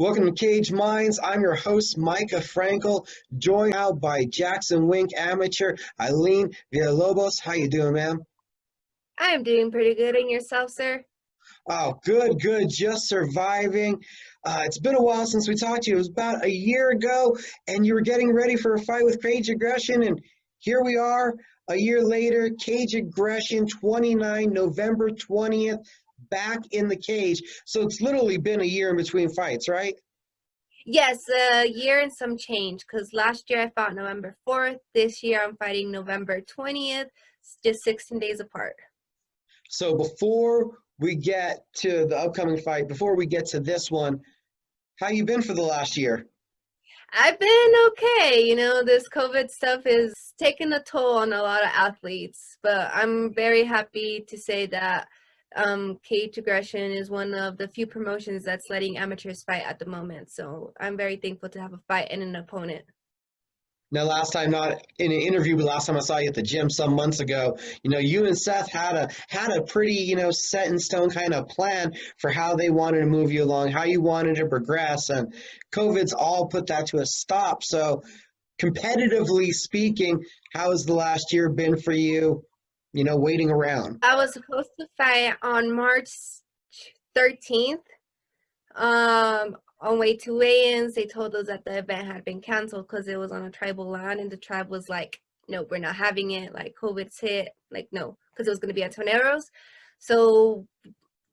Welcome to Cage Minds. I'm your host, Mika Frankl, joined out by Jackson Wink amateur Aylin Villalobos. How you doing, ma'am? I'm doing pretty good. And yourself, sir? Oh, good. Just surviving. It's been a while since we talked to you. It was about a year ago, and you were getting ready for a fight with Caged Aggression, and here we are, a year later, Caged Aggression 29, November 20th, back in the cage. So it's literally been a year in between fights, right? Yes, a year and some change, because last year I fought November 4th. This year I'm fighting November 20th, just 16 days apart. So before we get to the upcoming fight, before we get to this one, how you been for the last year? I've been okay. This COVID stuff is taking a toll on a lot of athletes, but I'm very happy to say that Cage Aggression is one of the few promotions that's letting amateurs fight at the moment. So I'm very thankful to have a fight and an opponent. Now, last time, not in an interview, but last time I saw you at the gym some months ago, you and Seth had a pretty, set in stone kind of plan for how they wanted to move you along, how you wanted to progress, and COVID's all put that to a stop. So, competitively speaking, how has the last year been for you? Waiting around. I was supposed to fight on March 13th. On way to weigh-ins, they told us that the event had been canceled because it was on a tribal land, and the tribe was like, "No, we're not having it. Like COVID's hit. Like no, because it was gonna be at Toneros." So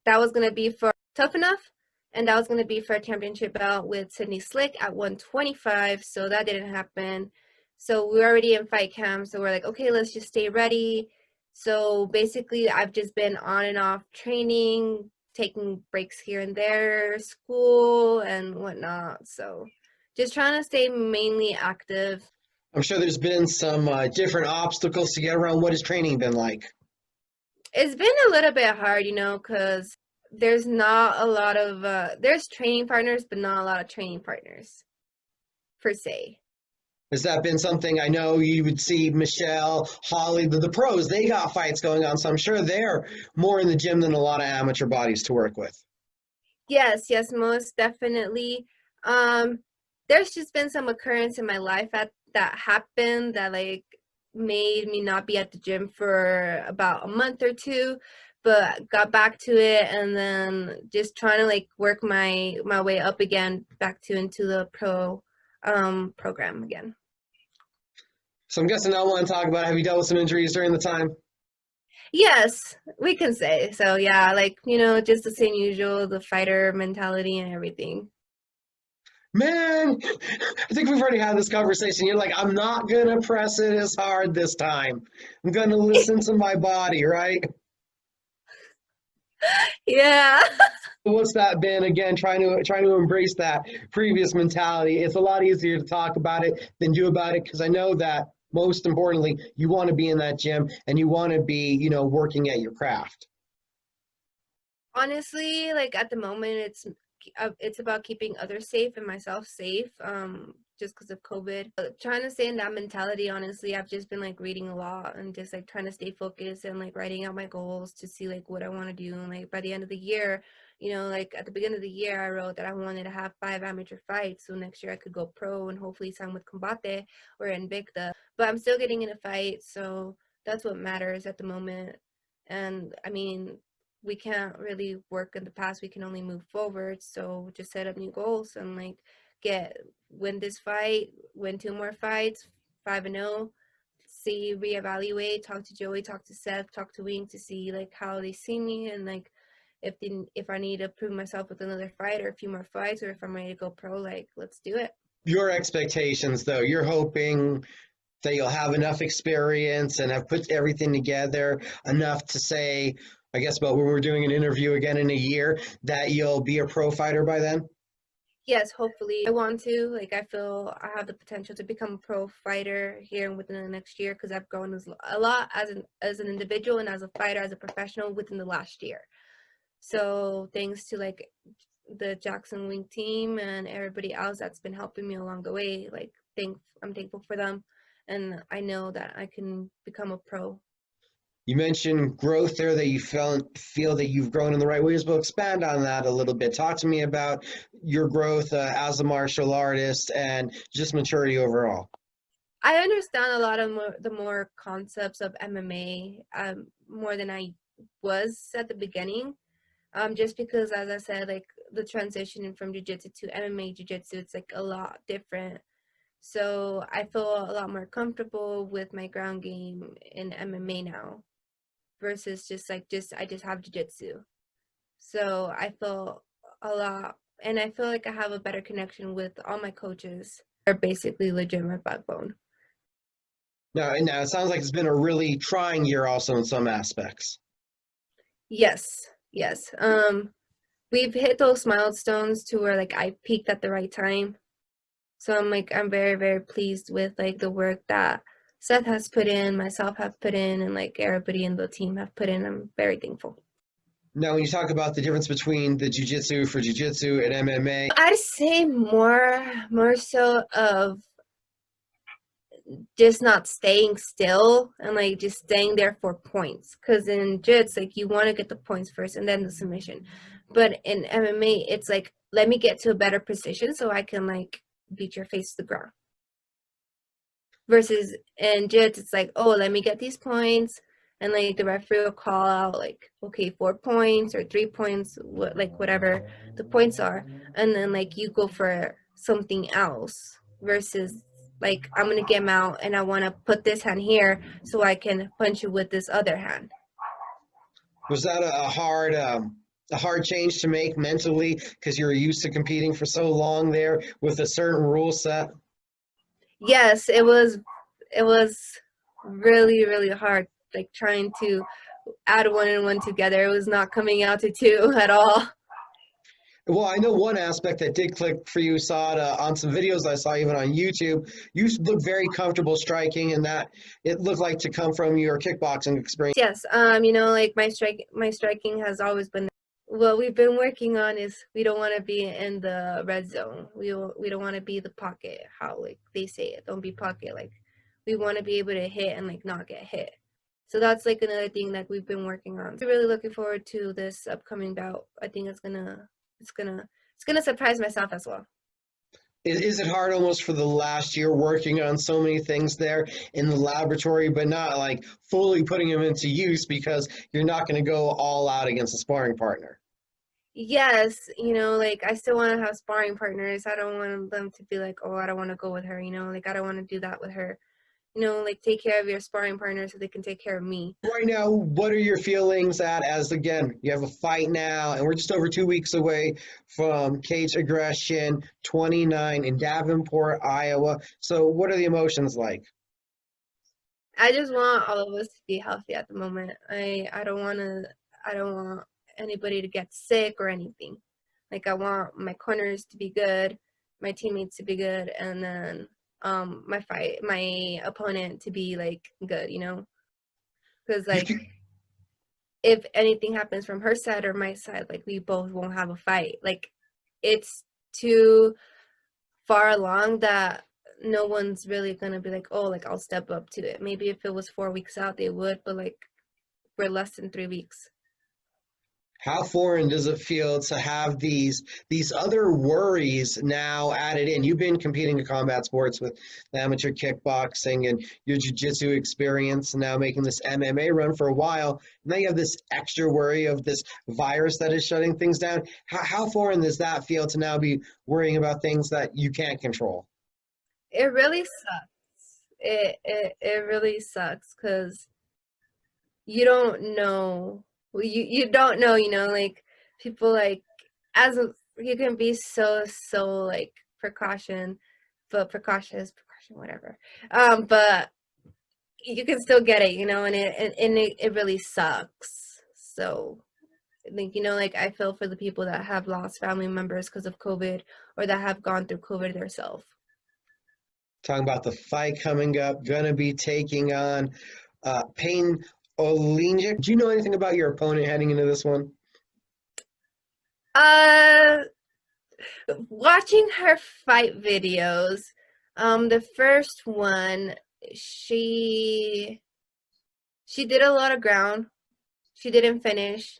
that was gonna be for Tough Enough, and that was gonna be for a championship bout with Sydney Slick at 125. So that didn't happen. So we were already in fight camp. So we're like, okay, let's just stay ready. So basically, I've just been on and off training, taking breaks here and there, school and whatnot. So just trying to stay mainly active. I'm sure there's been some different obstacles to get around. What has training been like? It's been a little bit hard, because there's not a lot of there's training partners, but not a lot of training partners per se. Has that been something I know you would see Michelle, Holly, the pros, they got fights going on, so I'm sure they're more in the gym than a lot of amateur bodies to work with. Yes, most definitely. Um, there's just been some occurrence in my life that happened that like made me not be at the gym for about a month or two, but got back to it and then just trying to like work my way up again back to into the pro program again. So I'm guessing I want to talk about, have you dealt with some injuries during the time? Yes, we can say. So yeah, like, just the same usual, the fighter mentality and everything. Man, I think we've already had this conversation. You're like, I'm not going to press it as hard this time. I'm going to listen to my body, right? Yeah. What's that been again? Trying to embrace that previous mentality. It's a lot easier to talk about it than do about it because I know that most importantly, you want to be in that gym and you want to be, working at your craft. Honestly, like at the moment, it's about keeping others safe and myself safe. Just because of COVID, trying to stay in that mentality. Honestly, I've just been like reading a lot and just like trying to stay focused and like writing out my goals to see like what I want to do. And like by the end of the year, like at the beginning of the year, I wrote that I wanted to have 5 amateur fights, so next year I could go pro and hopefully sign with Combate or Invicta. But I'm still getting in a fight, so that's what matters at the moment. And I mean, we can't really work in the past, we can only move forward. So just set up new goals and like win this fight, win 2 more fights, 5-0, see, reevaluate, talk to Joey, talk to Seth, talk to Wing to see like how they see me and like if I need to prove myself with another fight or a few more fights, or if I'm ready to go pro, like let's do it. Your expectations, though, you're hoping that you'll have enough experience and have put everything together enough to say, I guess, about when we're doing an interview again in a year, that you'll be a pro fighter by then? Yes, hopefully. I want to. Like, I feel I have the potential to become a pro fighter here within the next year because I've grown a lot as an individual and as a fighter, as a professional within the last year. So thanks to like the Jackson Wing team and everybody else that's been helping me along the way, like I'm thankful for them, and I know that I can become a pro. You mentioned growth there, that you feel that you've grown in the right ways. But expand on that a little bit. Talk to me about your growth as a martial artist and just maturity overall. I understand a lot of the more concepts of MMA more than I was at the beginning. Just because, as I said, like the transition from jiu-jitsu to MMA jiu-jitsu, it's like a lot different. So I feel a lot more comfortable with my ground game in MMA now versus I just have jiu-jitsu. So I feel a lot, and I feel like I have a better connection with all my coaches. Are basically legit my backbone. Now it sounds like it's been a really trying year also in some aspects. Yes, yes. We've hit those milestones to where like I peaked at the right time. So I'm very, very pleased with like the work that Seth has put in, myself have put in, and like everybody in the team have put in. I'm very thankful. Now, when you talk about the difference between the jiu-jitsu for jiu-jitsu and MMA, I'd say more so of just not staying still and like just staying there for points. Because in jits, like you want to get the points first and then the submission. But in MMA, it's like, let me get to a better position so I can like beat your face to the ground. Versus in jits, it's like, oh, let me get these points. And like the referee will call out like, okay, 4 points or 3 points, whatever the points are. And then like you go for something else versus like I'm gonna get him out and I wanna put this hand here so I can punch you with this other hand. was that a hard change to make mentally because you're used to competing for so long there with a certain rule set? Yes, it was really, really hard, like trying to add one and one together. It was not coming out to two at all. Well, I know one aspect that did click for you. Saw it on some videos I saw even on YouTube. You look very comfortable striking, and that it looked like to come from your kickboxing experience. Yes, like my striking has always been what we've been working on is we don't want to be in the red zone. We don't want to be the pocket, how like they say it. Don't be pocket. Like we want to be able to hit and like not get hit. So that's like another thing that we've been working on. I'm really looking forward to this upcoming bout. I think it's gonna surprise myself as well. Is it hard almost for the last year working on so many things there in the laboratory, but not like fully putting them into use because you're not going to go all out against a sparring partner? Yes, like I still want to have sparring partners. I don't want them to be like, oh, I don't want to go with her, like I don't want to do that with her. Like take care of your sparring partner so they can take care of me. Right now, what are your feelings at as again, you have a fight now, and we're just over 2 weeks away from Caged Aggression 29 in Davenport, Iowa. So, what are the emotions like? I just want all of us to be healthy at the moment. I don't want anybody to get sick or anything. Like I want my corners to be good, my teammates to be good, and then my opponent to be like good, because like if anything happens from her side or my side, like we both won't have a fight. Like it's too far along that no one's really gonna be like, oh, like I'll step up to it. Maybe if it was 4 weeks out, they would, but like we're less than 3 weeks. How foreign does it feel to have these other worries now added in? You've been competing in combat sports with amateur kickboxing and your jiu-jitsu experience, and now making this MMA run for a while. Now you have this extra worry of this virus that is shutting things down. How foreign does that feel to now be worrying about things that you can't control? It really sucks. It really sucks because you don't know. Well, you don't know, like people like you can be so like precaution, but precaution is precaution, whatever. But you can still get it, and it really sucks. So like like I feel for the people that have lost family members because of COVID or that have gone through COVID themselves. Talking about the fight coming up, gonna be taking on Payne Olinger. Do you know anything about your opponent heading into this one? Uh, Watching her fight videos, the first one, she She did a lot of ground. She didn't finish.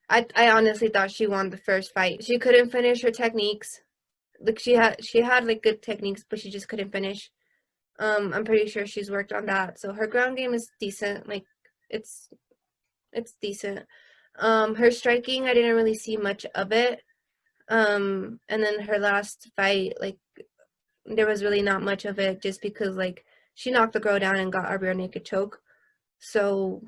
I honestly thought she won the first fight. She couldn't finish her techniques. Like she had like good techniques, but she just couldn't finish. I'm pretty sure she's worked on that. So her ground game is decent. Like it's decent. Her striking, I didn't really see much of it. And then her last fight, like there was really not much of it, just because like she knocked the girl down and got a rear naked choke. So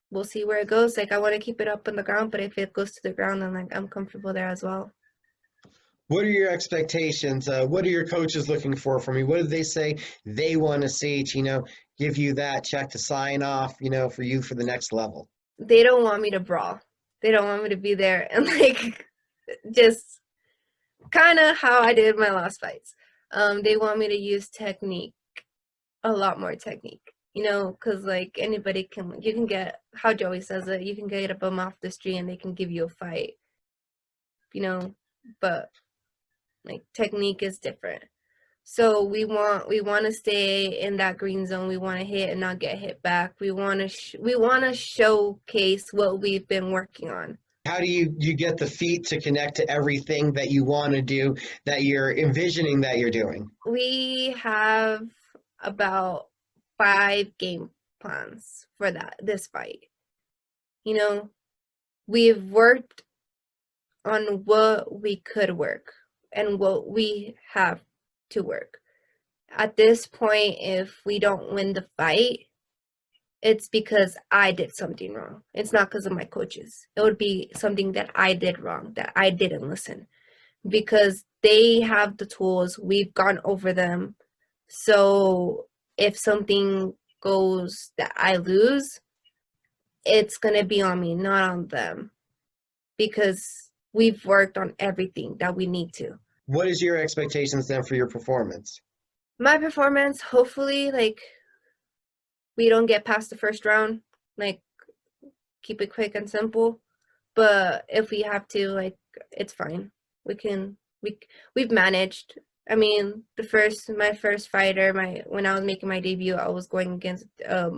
we'll see where it goes. Like I want to keep it up on the ground, but if it goes to the ground, then like I'm comfortable there as well. What are your expectations? What are your coaches looking for from you? What do they say they want to see to, give you that check to sign off, for you for the next level? They don't want me to brawl. They don't want me to be there and like just kind of how I did my last fights. They want me to use technique, a lot more technique, because like anybody you can get, how Joey says it, you can get a bum off the street and they can give you a fight, but like technique is different. So we want to stay in that green zone. We want to hit and not get hit back. We want to showcase what we've been working on. How do you get the feet to connect to everything that you want to do, that you're envisioning that you're doing? We have about 5 game plans for this fight. We've worked on what we could work and what we have to work. At this point, if we don't win the fight, it's because I did something wrong. It's not because of my coaches. It would be something that I did wrong, that I didn't listen, because they have the tools. We've gone over them. So if something goes that I lose, it's going to be on me, not on them, because we've worked on everything that we need to. What is your expectations then for your performance? My performance, hopefully, like, we don't get past the first round, like, keep it quick and simple. But if we have to, like, it's fine. We've managed. I mean, my first fighter, when I was making my debut, I was going against a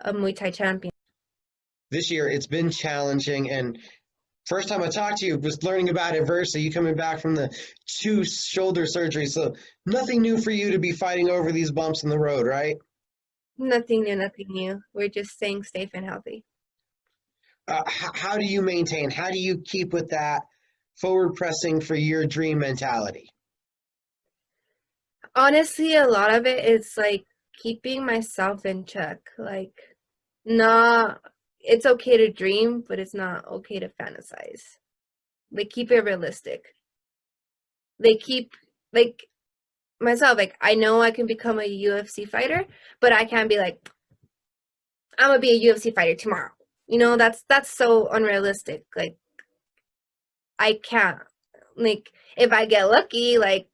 Muay Thai champion. This year it's been challenging, and first time I talked to you was learning about adversity. You coming back from the 2 shoulder surgeries, so nothing new for you to be fighting over these bumps in the road, right? Nothing new. We're just staying safe and healthy. How do you maintain? How do you keep with that forward pressing for your dream mentality? Honestly, a lot of it is like keeping myself in check. Like, not, it's okay to dream, but it's not okay to fantasize. Like, keep it realistic. Like myself, like, I know I can become a UFC fighter, but I can't be like, I'm gonna be a UFC fighter tomorrow. That's so unrealistic. Like, I can't. Like, if I get lucky, like,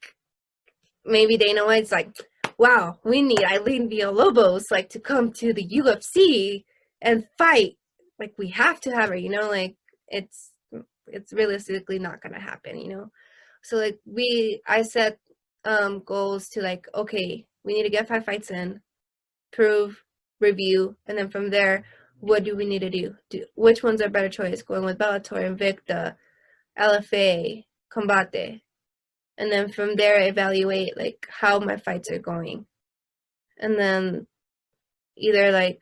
maybe Dana White's like, wow, we need Aylin Villalobos, like, to come to the UFC and fight. Like, we have to have her, like, it's realistically not gonna happen. So like I set goals to, like, okay, we need to get 5 fights in, prove, review, and then from there, what do we need to do? Which ones are better choice? Going with Bellator, Invicta, LFA, Combate, and then from there evaluate like how my fights are going, and then either like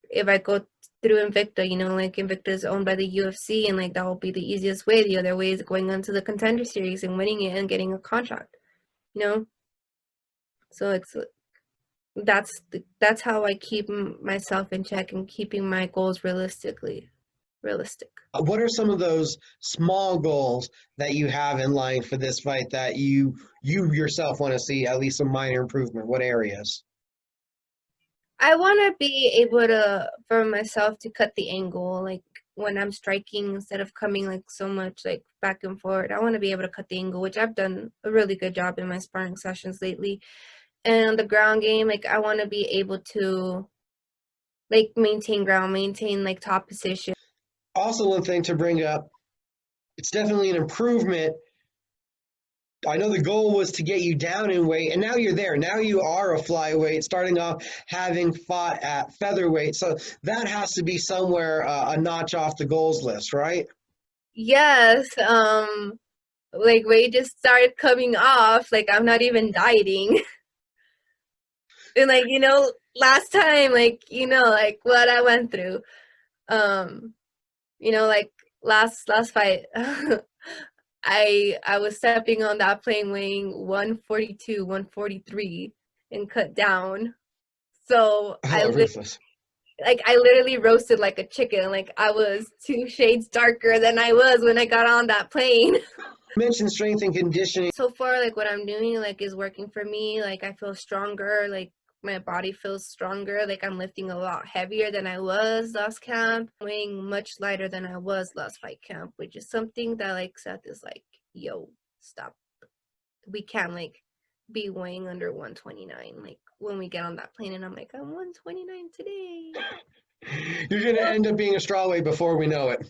if I go through Invicta, like Invicta is owned by the UFC, and like that will be the easiest way. The other way is going onto the Contender Series and winning it and getting a contract, so that's how I keep myself in check and keeping my goals realistic. What are some of those small goals that you have in line for this fight that you yourself want to see at least some minor improvement? What areas? I want to be able to, for myself, to cut the angle, like when I'm striking, instead of coming like so much like back and forward. I want to be able to cut the angle, which I've done a really good job in my sparring sessions lately. And on the ground game, like I want to be able to like maintain ground, maintain like top position. Also, one thing to bring up, it's definitely an improvement I know the goal was to get you down in weight, and now you're there. Now you are a flyweight, starting off having fought at featherweight. So that has to be somewhere a notch off the goals list, right? Yes, like weight just started coming off. Like I'm not even dieting. And like, last time, like, like what I went through. Um, like last fight, I was stepping on that plane weighing 142, 143 and cut down. So Oh, ruthless. I literally roasted like a chicken. Like I was 2 shades darker than I was when I got on that plane. You mentioned strength and conditioning. So far, like what I'm doing like is working for me. Like I feel stronger, like my body feels stronger, like I'm lifting a lot heavier than I was last camp, weighing much lighter than I was last fight camp, which is something that like Seth is like, yo, stop. We can't like be weighing under 129 like when we get on that plane. And I'm like, I'm 129 today. You're going to end up being a strawweight before we know it.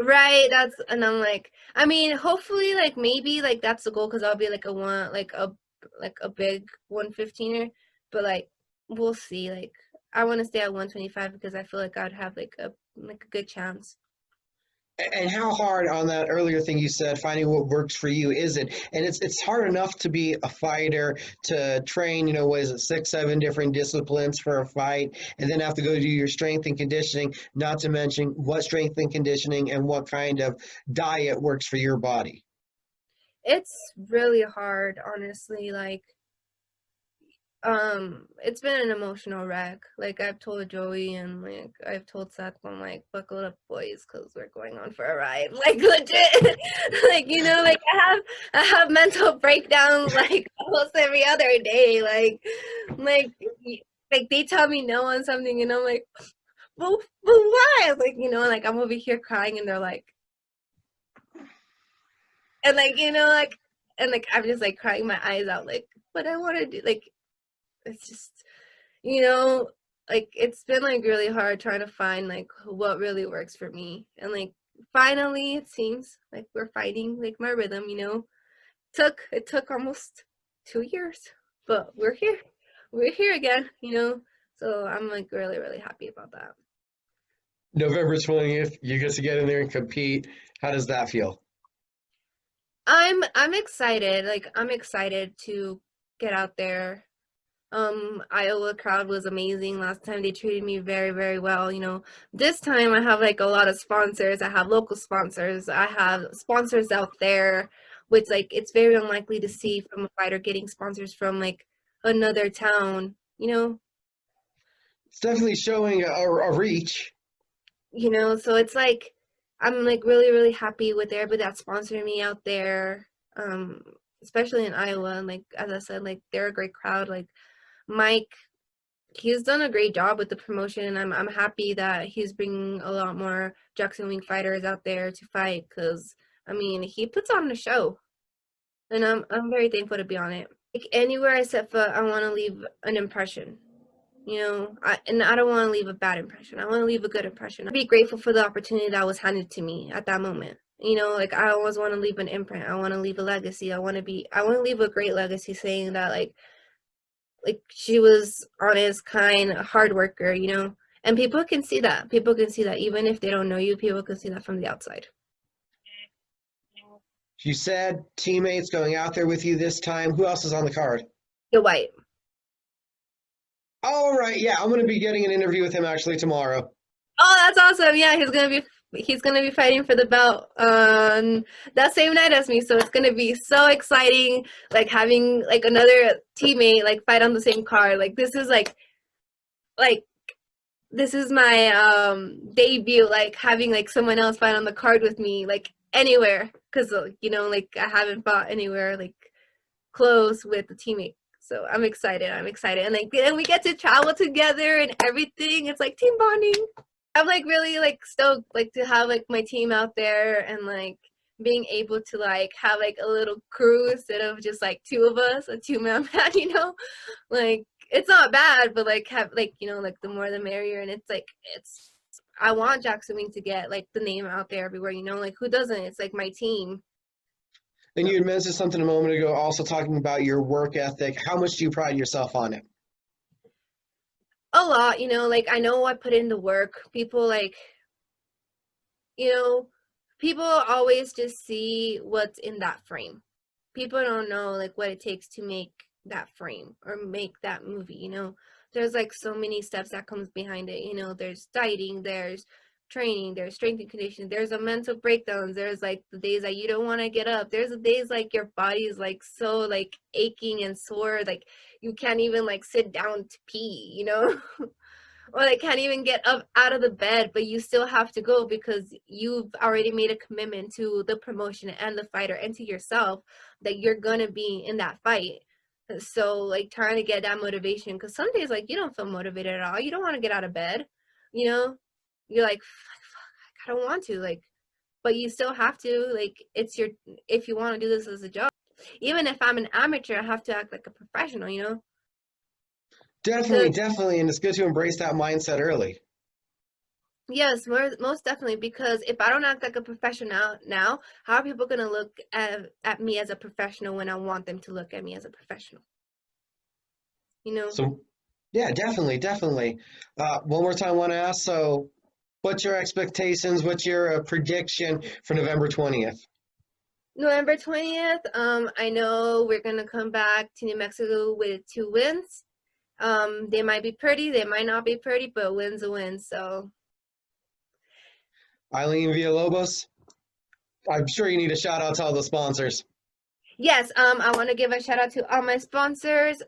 Right, and I'm like, I mean, hopefully, like maybe like that's the goal because I'll be like a big 115er, but like we'll see. Like I want to stay at 125 because I feel like I'd have like a good chance. And how hard on that earlier thing you said, finding what works for you, is it? And it's hard enough to be a fighter, to train, what is it, 6, 7 different disciplines for a fight, and then have to go do your strength and conditioning, not to mention what strength and conditioning and what kind of diet works for your body. It's really hard, honestly. Like it's been an emotional wreck. Like I've told Joey and like I've told Seth, I'm like, buckle up boys because we're going on for a ride. Like legit. Like like I have mental breakdowns like almost every other day. Like like they tell me no on something and I'm like, but why? Like like I'm over here crying and they're like, and like like, and like I'm just like crying my eyes out like what I want to do. Like it's just you know like it's been like really hard trying to find like what really works for me. And like finally it seems like we're finding like my rhythm. It took almost 2 years, but we're here again. So I'm like really really happy about that. November 20th, you get to get in there and compete. How does that feel? I'm excited. Like I'm excited to get out there. Iowa crowd was amazing last time. They treated me very, very well. This time I have like a lot of sponsors. I have local sponsors. I have sponsors out there, which like it's very unlikely to see from a fighter getting sponsors from like another town. It's definitely showing a reach. So it's like I'm like really, really happy with everybody that's sponsoring me out there. Um, Especially in Iowa. And like as I said, like they're a great crowd. Like Mike, he's done a great job with the promotion, and I'm happy that he's bringing a lot more Jackson Wing fighters out there to fight because I mean he puts on a show, and I'm very thankful to be on it. Like anywhere I set foot, I want to leave an impression. And I don't want to leave a bad impression. I want to leave a good impression. I'd be grateful for the opportunity that was handed to me at that moment. Like I always want to leave an imprint. I want to leave a legacy. I want to leave a great legacy saying that like she was honest, kind, a hard worker. And people can see that. People can see that even if they don't know you, people can see that from the outside. You said teammates going out there with you this time. Who else is on the card? The white. All right, yeah, I'm going to be getting an interview with him actually tomorrow. Oh, that's awesome. Yeah, he's gonna be fighting for the belt on that same night as me. So it's gonna be so exciting, like having like another teammate like fight on the same card. Like this is my debut, like having like someone else fight on the card with me, like anywhere, because like I haven't fought anywhere like close with a teammate. So I'm excited. And like and we get to travel together and everything. It's like team bonding. I'm like really like stoked like to have like my team out there and like being able to like have like a little crew instead of just like two of us, a two-man band. Like it's not bad, but like have like like the more the merrier. And it's like I want Jackson Wing to get like the name out there everywhere. Like who doesn't? It's like my team. And you had mentioned something a moment ago, also talking about your work ethic. How much do you pride yourself on it? A lot, like I know I put in the work. People like, you know, people always just see what's in that frame. People don't know like what it takes to make that frame or make that movie. There's like so many steps that comes behind it. There's dieting, there's training, there's strength and conditioning, there's a mental breakdowns, there's like the days that you don't want to get up, there's the days like your body is like so like aching and sore, like you can't even like sit down to pee. Or they can't even get up out of the bed, but you still have to go because you've already made a commitment to the promotion and the fighter and to yourself that you're gonna be in that fight. So like trying to get that motivation, because some days like you don't feel motivated at all, you don't want to get out of bed, you know you're like, fuck, I don't want to, like, but you still have to, like, if you want to do this as a job, even if I'm an amateur, I have to act like a professional. Definitely, definitely, and it's good to embrace that mindset early. Yes, most definitely, because if I don't act like a professional now, how are people going to look at me as a professional when I want them to look at me as a professional? So, yeah, definitely, definitely. One more time, I want to ask. So, what's your expectations? What's your prediction for November 20th? November 20th, I know we're going to come back to New Mexico with 2 wins. They might be pretty, they might not be pretty, but win's a win, so. Aylin Villalobos, I'm sure you need a shout out to all the sponsors. Yes, I want to give a shout out to all my sponsors,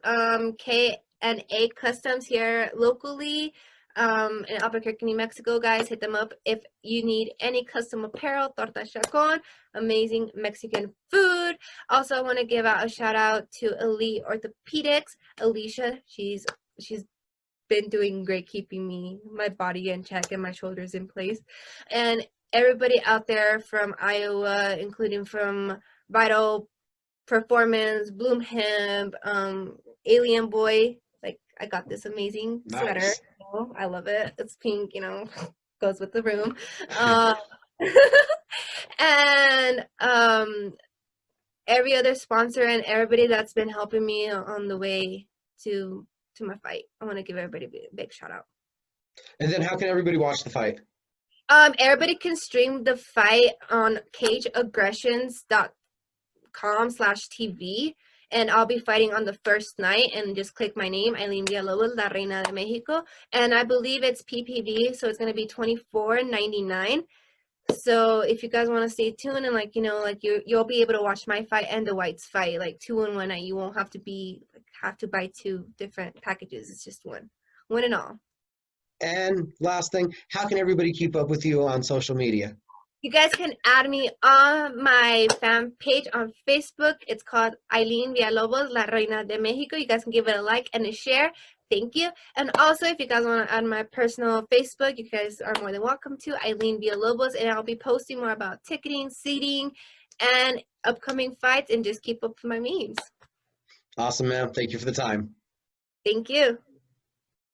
K&A Customs here locally, in Albuquerque, New Mexico. Guys, hit them up if you need any custom apparel, torta chacon, amazing Mexican food. Also, I want to give out a shout out to Elite Orthopedics. Alicia, she's been doing great keeping my body in check and my shoulders in place. And everybody out there from Iowa, including from Vital Performance, Bloom Hemp, Alien Boy. Like, I got this amazing sweater. Nice. I love it. It's pink, goes with the room. Uh, and every other sponsor and everybody that's been helping me on the way to my fight. I want to give everybody a big shout out. And then, how can everybody watch the fight? Everybody can stream the fight on cagedaggressions.com/TV, and I'll be fighting on the first night, and just click my name, Aylin Villalobos, La Reina de Mexico, and I believe it's PPV, so it's going to be $24.99. So if you guys want to stay tuned and you'll be able to watch my fight and the Whites fight, like 2 in 1 night. You won't have to buy 2 different packages. It's just one and all. And last thing, how can everybody keep up with you on social media? You guys can add me on my fan page on Facebook. It's called Aylin Villalobos, La Reina de Mexico. You guys can give it a like and a share. Thank you. And also, if you guys want to add my personal Facebook, you guys are more than welcome to, Aylin Villalobos, and I'll be posting more about ticketing, seating, and upcoming fights, and just keep up with my memes. Awesome, man. Thank you for the time. Thank you.